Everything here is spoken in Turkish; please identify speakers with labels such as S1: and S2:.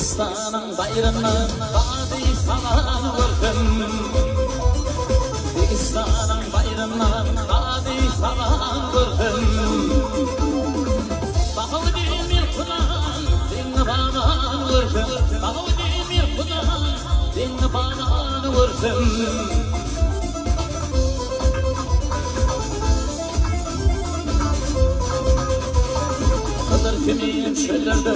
S1: Dağıstanın bayrağını padişahın vurdum. Dağıstanın bayrağını padişahın vurdum. Bahu demir kudan dinle bana vurdum. Bahu demir kudan dinle bana vurdum. Kıdır kimiyim çöllerde